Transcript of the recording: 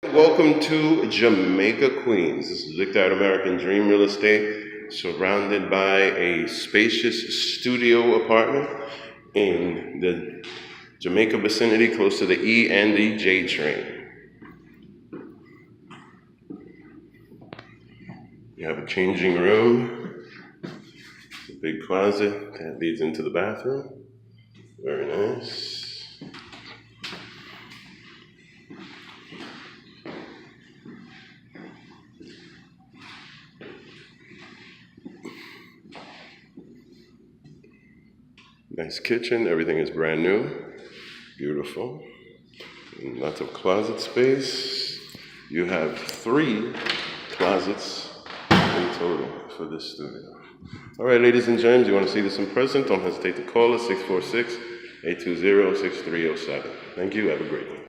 Welcome to Jamaica, Queens. This is Victor American Dream Real Estate, surrounded by a spacious studio apartment in the Jamaica vicinity, close to the E and the J train. You have a changing room, a big closet that leads into the bathroom. Very nice. Nice kitchen, everything is brand new, beautiful. And lots of closet space. You have 3 closets in total for this studio. All right, ladies and gents, you want to see this in person? Don't hesitate to call us, 646-820-6307. Thank you, have a great one.